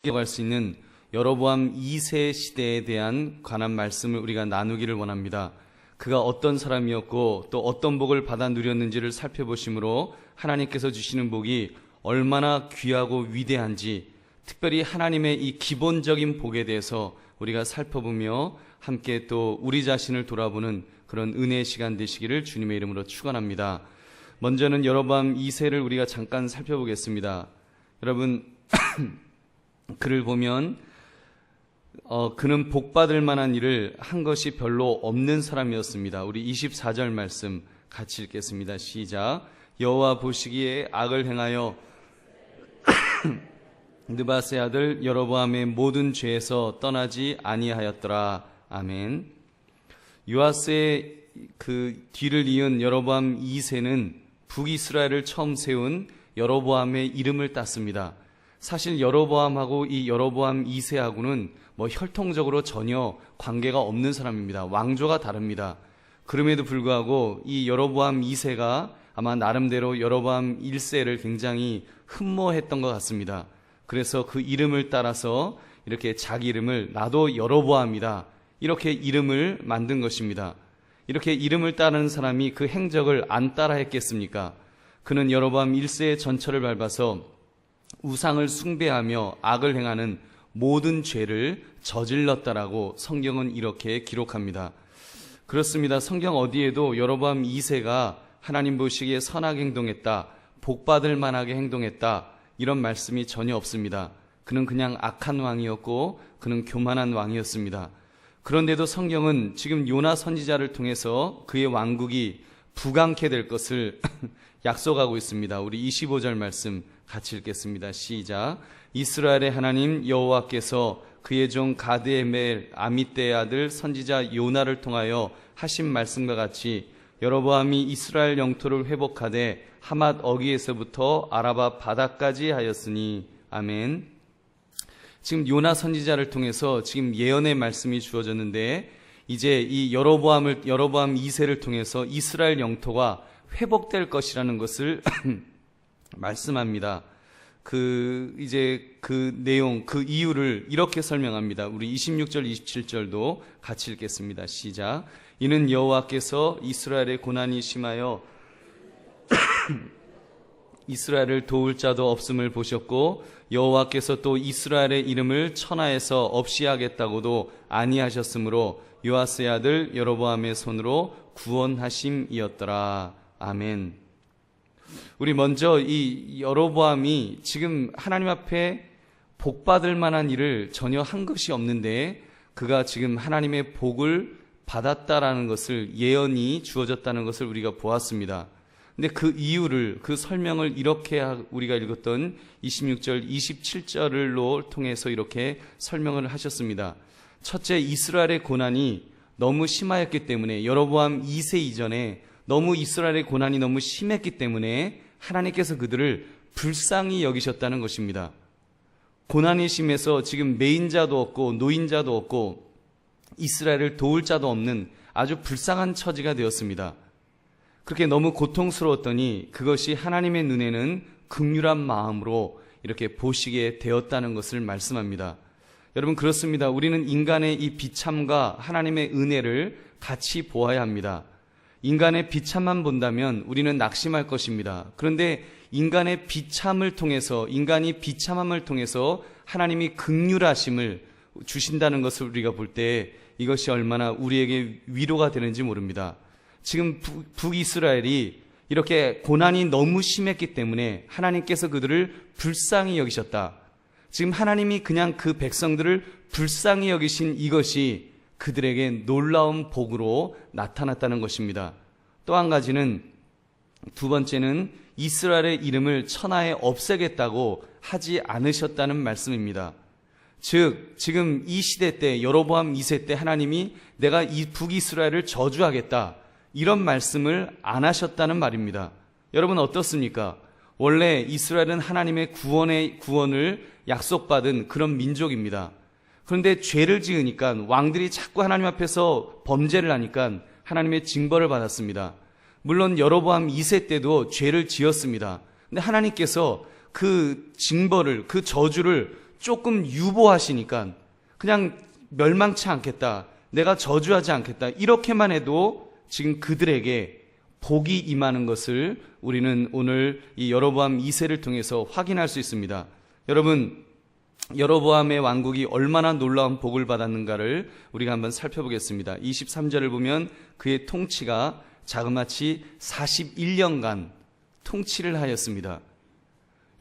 기억할 수 있는 여로보암 2세 시대에 대한 관한 말씀을 우리가 나누기를 원합니다. 그가 어떤 사람이었고 또 어떤 복을 받아 누렸는지를 살펴보심으로 하나님께서 주시는 복이 얼마나 귀하고 위대한지, 특별히 하나님의 이 기본적인 복에 대해서 우리가 살펴보며 함께 또 우리 자신을 돌아보는 그런 은혜의 시간 되시기를 주님의 이름으로 축원합니다. 먼저는 여로보암 2세를 우리가 잠깐 살펴보겠습니다. 여러분, 그를 보면 그는 복받을 만한 일을 한 것이 별로 없는 사람이었습니다. 우리 24절 말씀 같이 읽겠습니다. 시작. 여호와 보시기에 악을 행하여 느바세 아들 여로보암의 모든 죄에서 떠나지 아니하였더라. 아멘. 요아스의 그 뒤를 이은 여로보암 2세는 북이스라엘을 처음 세운 여로보암의 이름을 땄습니다. 사실 여로보암하고 이 여로보암 2세하고는 혈통적으로 전혀 관계가 없는 사람입니다. 왕조가 다릅니다. 그럼에도 불구하고 이 여로보암 2세가 아마 나름대로 여로보암 1세를 굉장히 흠모했던 것 같습니다. 그래서 그 이름을 따라서 이렇게 자기 이름을 나도 여로보암이다, 이렇게 이름을 만든 것입니다. 이렇게 이름을 따르는 사람이 그 행적을 안 따라 했겠습니까? 그는 여로보암 1세의 전철을 밟아서 우상을 숭배하며 악을 행하는 모든 죄를 저질렀다라고 성경은 이렇게 기록합니다. 그렇습니다. 성경 어디에도 여로보암 2세가 하나님 보시기에 선하게 행동했다, 복받을 만하게 행동했다, 이런 말씀이 전혀 없습니다. 그는 그냥 악한 왕이었고 그는 교만한 왕이었습니다. 그런데도 성경은 지금 요나 선지자를 통해서 그의 왕국이 부강케 될 것을 약속하고 있습니다. 우리 25절 말씀 같이 읽겠습니다. 시작. 이스라엘의 하나님 여호와께서 그의 종 가드에멜 아미떼의 아들 선지자 요나를 통하여 하신 말씀과 같이 여로보암이 이스라엘 영토를 회복하되 하맛 어귀에서부터 아라바 바다까지 하였으니. 아멘. 지금 요나 선지자를 통해서 지금 예언의 말씀이 주어졌는데, 이제 이 여로보암 2세를 통해서 이스라엘 영토가 회복될 것이라는 것을 말씀합니다. 이제 그 내용, 그 이유를 이렇게 설명합니다. 우리 26절, 27절도 같이 읽겠습니다. 시작. 이는 여호와께서 이스라엘의 고난이 심하여 이스라엘을 도울 자도 없음을 보셨고, 여호와께서 또 이스라엘의 이름을 천하에서 없이 하겠다고도 아니하셨으므로 요아스의 아들 여로보암의 손으로 구원하심이었더라. 아멘. 우리 먼저 이 여로보암이 지금 하나님 앞에 복받을 만한 일을 전혀 한 것이 없는데 그가 지금 하나님의 복을 받았다라는 것을, 예언이 주어졌다는 것을 우리가 보았습니다. 근데 그 이유를, 그 설명을 이렇게 우리가 읽었던 26절, 27절을 통해서 이렇게 설명을 하셨습니다. 첫째, 이스라엘의 고난이 너무 심하였기 때문에, 여로보암 2세 이전에 너무 이스라엘의 고난이 너무 심했기 때문에 하나님께서 그들을 불쌍히 여기셨다는 것입니다. 고난이 심해서 지금 매인자도 없고 노인자도 없고 이스라엘을 도울 자도 없는 아주 불쌍한 처지가 되었습니다. 그렇게 너무 고통스러웠더니 그것이 하나님의 눈에는 긍휼한 마음으로 이렇게 보시게 되었다는 것을 말씀합니다. 여러분, 그렇습니다. 우리는 인간의 이 비참과 하나님의 은혜를 같이 보아야 합니다. 인간의 비참만 본다면 우리는 낙심할 것입니다. 그런데 인간의 비참을 통해서, 인간이 비참함을 통해서 하나님이 긍휼하심을 주신다는 것을 우리가 볼 때 이것이 얼마나 우리에게 위로가 되는지 모릅니다. 지금 북이스라엘이 이렇게 고난이 너무 심했기 때문에 하나님께서 그들을 불쌍히 여기셨다. 지금 하나님이 그냥 그 백성들을 불쌍히 여기신 이것이 그들에게 놀라운 복으로 나타났다는 것입니다. 또 한 가지는, 두 번째는 이스라엘의 이름을 천하에 없애겠다고 하지 않으셨다는 말씀입니다. 즉, 지금 이 시대 때, 여로보암 2세 때 하나님이 내가 이 북이스라엘을 저주하겠다, 이런 말씀을 안 하셨다는 말입니다. 여러분 어떻습니까? 원래 이스라엘은 하나님의 구원을 약속받은 그런 민족입니다. 그런데 죄를 지으니까, 왕들이 자꾸 하나님 앞에서 범죄를 하니까 하나님의 징벌을 받았습니다. 물론 여로보암 2세 때도 죄를 지었습니다. 근데 하나님께서 그 징벌을, 그 저주를 조금 유보하시니까 그냥 멸망치 않겠다, 내가 저주하지 않겠다, 이렇게만 해도 지금 그들에게 복이 임하는 것을 우리는 오늘 이 여로보암 2세를 통해서 확인할 수 있습니다. 여러분, 여로보암의 왕국이 얼마나 놀라운 복을 받았는가를 우리가 한번 살펴보겠습니다. 23절을 보면 그의 통치가 자그마치 41년간 통치를 하였습니다.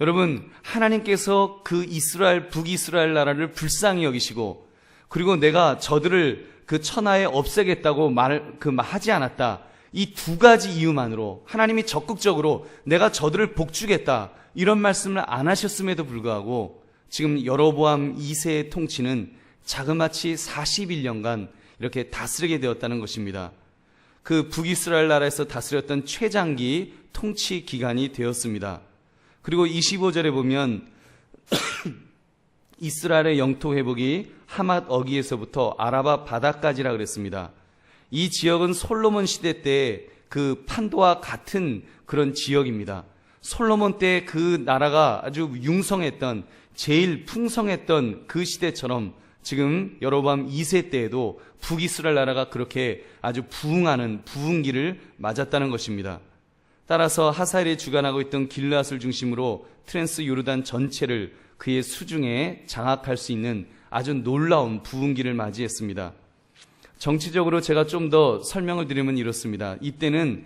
여러분, 하나님께서 그 이스라엘, 북이스라엘 나라를 불쌍히 여기시고, 그리고 내가 저들을 그 천하에 없애겠다고 하지 않았다, 이 두 가지 이유만으로 하나님이 적극적으로 내가 저들을 복주겠다, 이런 말씀을 안 하셨음에도 불구하고 지금 여로보암 2세의 통치는 자그마치 41년간 이렇게 다스리게 되었다는 것입니다. 그 북이스라엘 나라에서 다스렸던 최장기 통치 기간이 되었습니다. 그리고 25절에 보면 이스라엘의 영토 회복이 하맛 어기에서부터 아라바 바다까지라 그랬습니다. 이 지역은 솔로몬 시대 때 그 판도와 같은 그런 지역입니다. 솔로몬 때 그 나라가 아주 융성했던, 제일 풍성했던 그 시대처럼 지금 여로보암 2세 때에도 북이스라엘 나라가 그렇게 아주 부흥하는 부흥기를 맞았다는 것입니다. 따라서 하사엘이 주관하고 있던 길르앗을 중심으로 트랜스 요르단 전체를 그의 수중에 장악할 수 있는 아주 놀라운 부흥기를 맞이했습니다. 정치적으로 제가 좀 더 설명을 드리면 이렇습니다. 이때는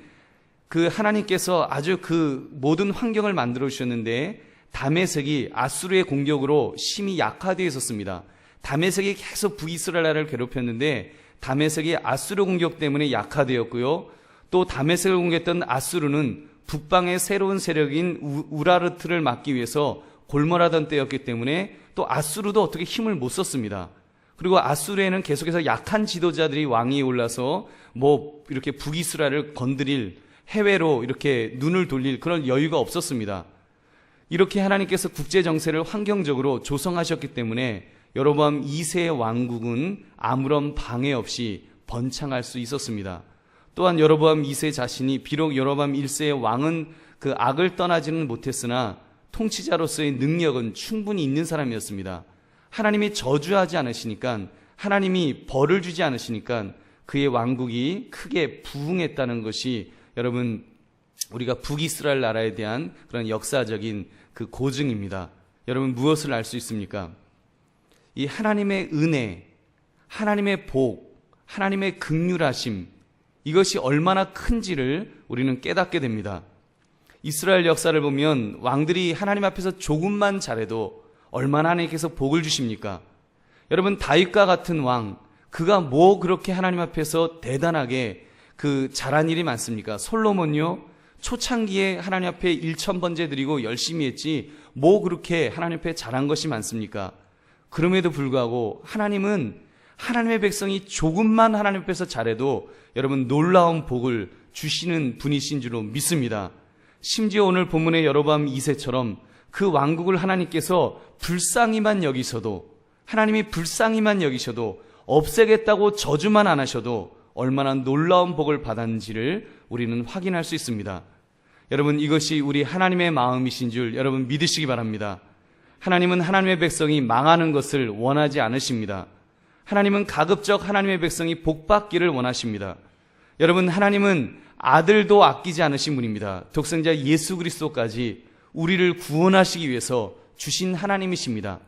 그 하나님께서 아주 그 모든 환경을 만들어 주셨는데 다메섹이 아수르의 공격으로 심히 약화되어 있었습니다. 다메섹이 계속 북이스라엘 나라를 괴롭혔는데 다메섹이 아수르 공격 때문에 약화되었고요. 또 다메섹을 공격했던 아수르는 북방의 새로운 세력인 우라르트를 막기 위해서 골몰하던 때였기 때문에 또 아수르도 어떻게 힘을 못 썼습니다. 그리고 아수르에는 계속해서 약한 지도자들이 왕위에 올라서 이렇게 북이스라엘을 건드릴, 해외로 이렇게 눈을 돌릴 그런 여유가 없었습니다. 이렇게 하나님께서 국제 정세를 환경적으로 조성하셨기 때문에 여로보암 2세의 왕국은 아무런 방해 없이 번창할 수 있었습니다. 또한 여로보암 2세 자신이 비록 여로보암 1세의 왕은 그 악을 떠나지는 못했으나 통치자로서의 능력은 충분히 있는 사람이었습니다. 하나님이 저주하지 않으시니까, 하나님이 벌을 주지 않으시니까 그의 왕국이 크게 부흥했다는 것이 여러분, 우리가 북이스라엘 나라에 대한 그런 역사적인 그 고증입니다. 여러분, 무엇을 알 수 있습니까? 이 하나님의 은혜, 하나님의 복, 하나님의 긍휼하심, 이것이 얼마나 큰지를 우리는 깨닫게 됩니다. 이스라엘 역사를 보면 왕들이 하나님 앞에서 조금만 잘해도 얼마나 하나님께서 복을 주십니까? 여러분, 다윗과 같은 왕, 그가 그렇게 하나님 앞에서 대단하게 잘한 일이 많습니까? 솔로몬요, 초창기에 하나님 앞에 1000번제 드리고 열심히 했지 그렇게 하나님 앞에 잘한 것이 많습니까? 그럼에도 불구하고 하나님은 하나님의 백성이 조금만 하나님 앞에서 잘해도 여러분 놀라운 복을 주시는 분이신 줄로 믿습니다. 심지어 오늘 본문의 여로보암 2세처럼 그 왕국을 하나님께서 불쌍히만 여기셔도, 하나님이 불쌍히만 여기셔도, 없애겠다고 저주만 안 하셔도 얼마나 놀라운 복을 받았는지를 우리는 확인할 수 있습니다. 여러분, 이것이 우리 하나님의 마음이신 줄 여러분 믿으시기 바랍니다. 하나님은 하나님의 백성이 망하는 것을 원하지 않으십니다. 하나님은 가급적 하나님의 백성이 복받기를 원하십니다. 여러분, 하나님은 아들도 아끼지 않으신 분입니다. 독생자 예수 그리스도까지 우리를 구원하시기 위해서 주신 하나님이십니다.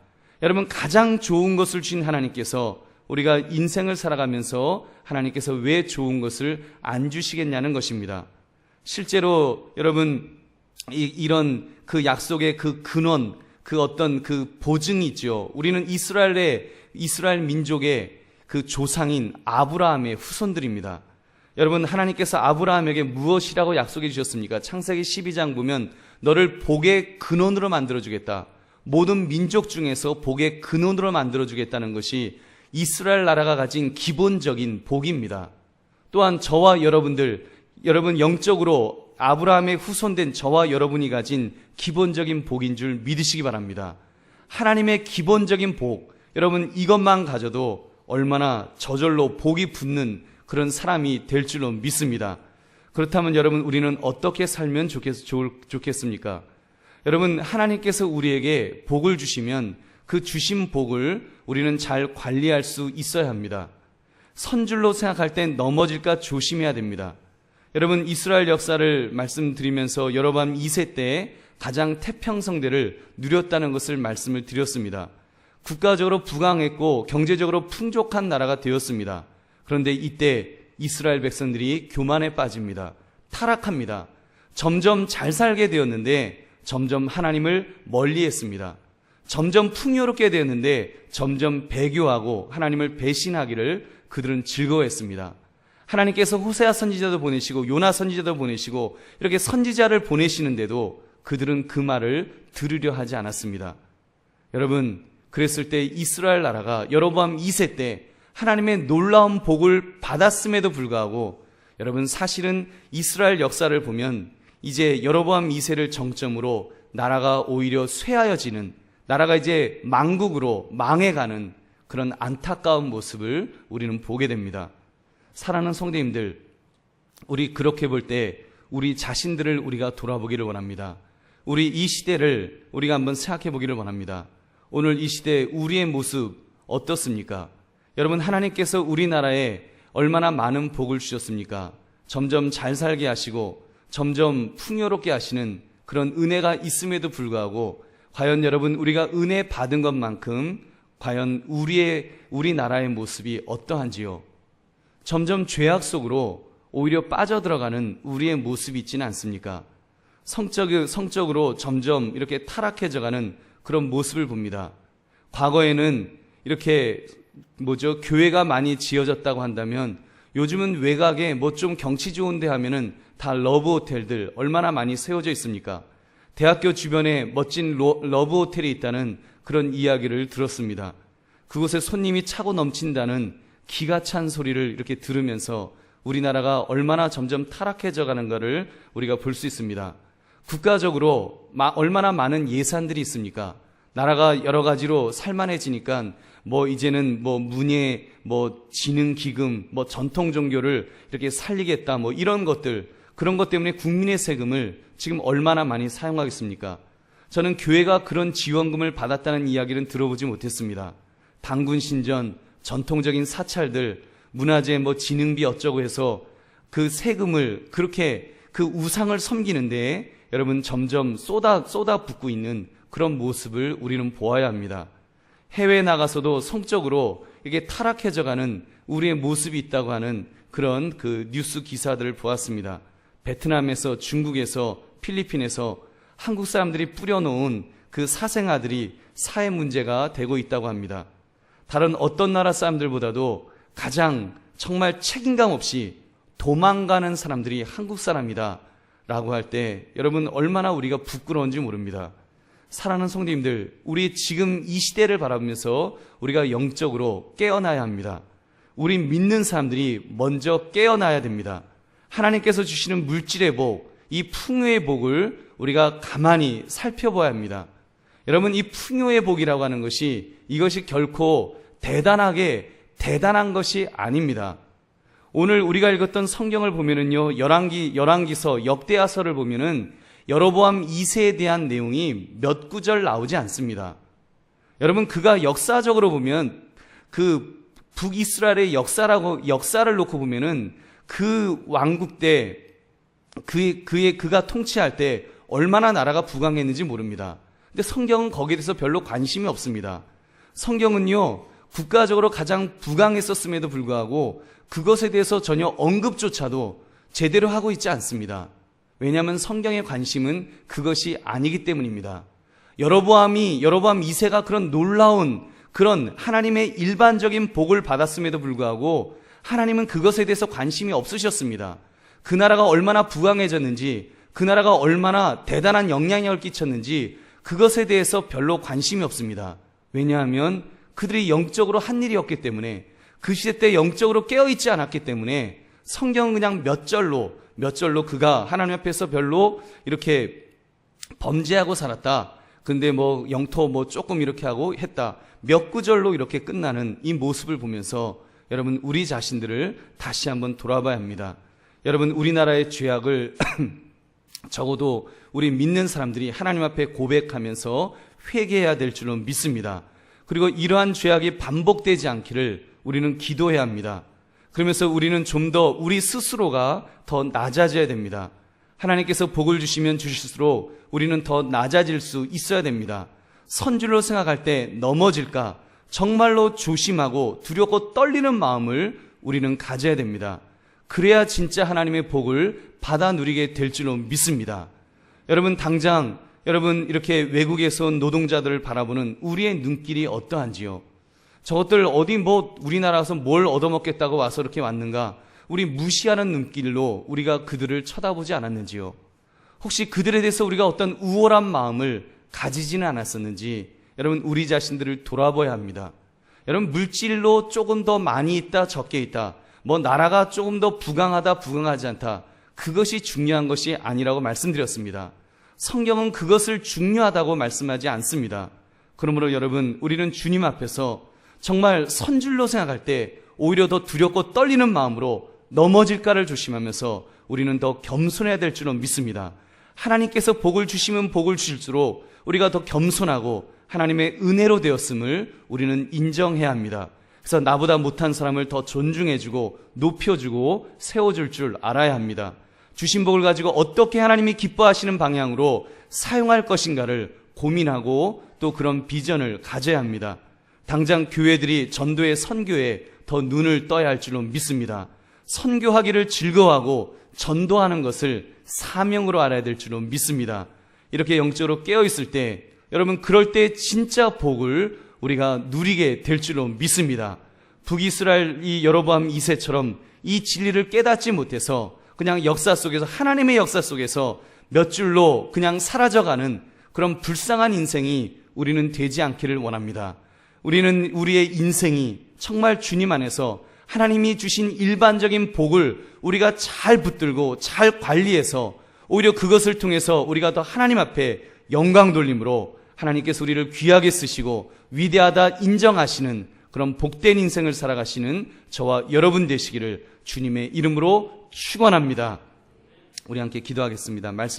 여러분, 가장 좋은 것을 주신 하나님께서 우리가 인생을 살아가면서 하나님께서 왜 좋은 것을 안 주시겠냐는 것입니다. 실제로 여러분, 이런 그 약속의 그 근원, 그 어떤 그 보증이 있죠. 우리는 이스라엘 민족의 그 조상인 아브라함의 후손들입니다. 여러분, 하나님께서 아브라함에게 무엇이라고 약속해 주셨습니까? 창세기 12장 보면 너를 복의 근원으로 만들어주겠다. 모든 민족 중에서 복의 근원으로 만들어주겠다는 것이 이스라엘 나라가 가진 기본적인 복입니다. 또한 저와 여러분 영적으로 아브라함의 후손된 저와 여러분이 가진 기본적인 복인 줄 믿으시기 바랍니다. 하나님의 기본적인 복, 여러분 이것만 가져도 얼마나 저절로 복이 붙는 그런 사람이 될 줄로 믿습니다. 그렇다면 여러분, 우리는 어떻게 살면 좋겠습니까? 여러분, 하나님께서 우리에게 복을 주시면 그 주신 복을 우리는 잘 관리할 수 있어야 합니다. 선줄로 생각할 땐 넘어질까 조심해야 됩니다. 여러분, 이스라엘 역사를 말씀드리면서 여로보암 2세 때 가장 태평성대를 누렸다는 것을 말씀을 드렸습니다. 국가적으로 부강했고 경제적으로 풍족한 나라가 되었습니다. 그런데 이때 이스라엘 백성들이 교만에 빠집니다. 타락합니다. 점점 잘 살게 되었는데 점점 하나님을 멀리했습니다. 점점 풍요롭게 되었는데 점점 배교하고 하나님을 배신하기를 그들은 즐거워했습니다. 하나님께서 호세아 선지자도 보내시고 요나 선지자도 보내시고 이렇게 선지자를 보내시는데도 그들은 그 말을 들으려 하지 않았습니다. 여러분, 그랬을 때 이스라엘 나라가 여로보암 2세 때 하나님의 놀라운 복을 받았음에도 불구하고, 여러분, 사실은 이스라엘 역사를 보면 이제 여로보암 2세를 정점으로 나라가 오히려 쇠하여지는, 나라가 이제 망국으로 망해가는 그런 안타까운 모습을 우리는 보게 됩니다. 사랑하는 성도님들, 우리 그렇게 볼 때 우리 자신들을 우리가 돌아보기를 원합니다. 우리 이 시대를 우리가 한번 생각해 보기를 원합니다. 오늘 이 시대 우리의 모습 어떻습니까? 여러분, 하나님께서 우리나라에 얼마나 많은 복을 주셨습니까? 점점 잘 살게 하시고 점점 풍요롭게 하시는 그런 은혜가 있음에도 불구하고, 과연 여러분, 우리가 은혜 받은 것만큼 과연 우리나라의 모습이 어떠한지요? 점점 죄악 속으로 오히려 빠져들어가는 우리의 모습이 있지는 않습니까? 성적으로 점점 이렇게 타락해져가는 그런 모습을 봅니다. 과거에는 이렇게 교회가 많이 지어졌다고 한다면 요즘은 외곽에 좀 경치 좋은데 하면은 다 러브 호텔들 얼마나 많이 세워져 있습니까? 대학교 주변에 멋진 러브 호텔이 있다는 그런 이야기를 들었습니다. 그곳에 손님이 차고 넘친다는 기가 찬 소리를 이렇게 들으면서 우리나라가 얼마나 점점 타락해져 가는가를 우리가 볼 수 있습니다. 국가적으로 얼마나 많은 예산들이 있습니까? 나라가 여러 가지로 살만해지니까 이제는 문예, 지능기금, 전통 종교를 이렇게 살리겠다, 이런 것들, 그런 것 때문에 국민의 세금을 지금 얼마나 많이 사용하겠습니까? 저는 교회가 그런 지원금을 받았다는 이야기는 들어보지 못했습니다. 단군 신전, 전통적인 사찰들, 문화재, 진흥비 어쩌고 해서 그 세금을 그렇게 그 우상을 섬기는데 여러분 점점 쏟아붓고 있는 그런 모습을 우리는 보아야 합니다. 해외에 나가서도 성적으로 이게 타락해져가는 우리의 모습이 있다고 하는 그런 그 뉴스 기사들을 보았습니다. 베트남에서, 중국에서, 필리핀에서 한국 사람들이 뿌려놓은 그 사생아들이 사회 문제가 되고 있다고 합니다. 다른 어떤 나라 사람들보다도 가장 정말 책임감 없이 도망가는 사람들이 한국 사람이다 라고 할 때 여러분 얼마나 우리가 부끄러운지 모릅니다. 사랑하는 성도님들, 우리 지금 이 시대를 바라보면서 우리가 영적으로 깨어나야 합니다. 우리 믿는 사람들이 먼저 깨어나야 됩니다. 하나님께서 주시는 물질의 복, 이 풍요의 복을 우리가 가만히 살펴봐야 합니다. 여러분, 이 풍요의 복이라고 하는 것이 이것이 결코 대단한 것이 아닙니다. 오늘 우리가 읽었던 성경을 보면은요, 열왕기서, 역대하서를 보면은 여로보암 2세에 대한 내용이 몇 구절 나오지 않습니다. 여러분, 그가 역사적으로 보면 그 북이스라엘의 역사를 놓고 보면은 그 왕국 때 그가 통치할 때 얼마나 나라가 부강했는지 모릅니다. 근데 성경은 거기에 대해서 별로 관심이 없습니다. 성경은요, 국가적으로 가장 부강했었음에도 불구하고 그것에 대해서 전혀 언급조차도 제대로 하고 있지 않습니다. 왜냐하면 성경의 관심은 그것이 아니기 때문입니다. 여로보암 2세가 그런 놀라운 그런 하나님의 일반적인 복을 받았음에도 불구하고 하나님은 그것에 대해서 관심이 없으셨습니다. 그 나라가 얼마나 부강해졌는지, 그 나라가 얼마나 대단한 영향력을 끼쳤는지 그것에 대해서 별로 관심이 없습니다. 왜냐하면 그들이 영적으로 한 일이 없기 때문에, 그 시대 때 영적으로 깨어있지 않았기 때문에 성경은 그냥 몇 절로 그가 하나님 앞에서 별로 이렇게 범죄하고 살았다, 근데 영토 조금 이렇게 하고 했다, 몇 구절로 이렇게 끝나는 이 모습을 보면서 여러분, 우리 자신들을 다시 한번 돌아봐야 합니다. 여러분, 우리나라의 죄악을 적어도 우리 믿는 사람들이 하나님 앞에 고백하면서 회개해야 될 줄로 믿습니다. 그리고 이러한 죄악이 반복되지 않기를 우리는 기도해야 합니다. 그러면서 우리는 좀 더 우리 스스로가 더 낮아져야 됩니다. 하나님께서 복을 주시면 주실수록 우리는 더 낮아질 수 있어야 됩니다. 선줄로 생각할 때 넘어질까 정말로 조심하고 두렵고 떨리는 마음을 우리는 가져야 됩니다. 그래야 진짜 하나님의 복을 받아 누리게 될 줄로 믿습니다. 여러분, 당장 여러분 이렇게 외국에서 온 노동자들을 바라보는 우리의 눈길이 어떠한지요? 저것들 어디 우리나라에서 뭘 얻어먹겠다고 와서 이렇게 왔는가? 우리 무시하는 눈길로 우리가 그들을 쳐다보지 않았는지요? 혹시 그들에 대해서 우리가 어떤 우월한 마음을 가지지는 않았었는지 여러분, 우리 자신들을 돌아봐야 합니다. 여러분, 물질로 조금 더 많이 있다 적게 있다, 나라가 조금 더 부강하다 부강하지 않다, 그것이 중요한 것이 아니라고 말씀드렸습니다. 성경은 그것을 중요하다고 말씀하지 않습니다. 그러므로 여러분, 우리는 주님 앞에서 정말 선줄로 생각할 때 오히려 더 두렵고 떨리는 마음으로 넘어질까를 조심하면서 우리는 더 겸손해야 될 줄로 믿습니다. 하나님께서 복을 주시면 복을 주실수록 우리가 더 겸손하고 하나님의 은혜로 되었음을 우리는 인정해야 합니다. 그래서 나보다 못한 사람을 더 존중해주고 높여주고 세워줄 줄 알아야 합니다. 주신 복을 가지고 어떻게 하나님이 기뻐하시는 방향으로 사용할 것인가를 고민하고 또 그런 비전을 가져야 합니다. 당장 교회들이 전도의 선교에 더 눈을 떠야 할 줄로 믿습니다. 선교하기를 즐거워하고 전도하는 것을 사명으로 알아야 될 줄로 믿습니다. 이렇게 영적으로 깨어있을 때 여러분, 그럴 때 진짜 복을 우리가 누리게 될 줄로 믿습니다. 북이스라엘 이 여로보암 2세처럼 이 진리를 깨닫지 못해서 그냥 역사 속에서, 하나님의 역사 속에서 몇 줄로 그냥 사라져가는 그런 불쌍한 인생이 우리는 되지 않기를 원합니다. 우리는 우리의 인생이 정말 주님 안에서 하나님이 주신 일반적인 복을 우리가 잘 붙들고 잘 관리해서 오히려 그것을 통해서 우리가 더 하나님 앞에 영광 돌림으로 하나님께서 우리를 귀하게 쓰시고 위대하다 인정하시는 그런 복된 인생을 살아가시는 저와 여러분 되시기를 주님의 이름으로 축원합니다. 우리 함께 기도하겠습니다. 말씀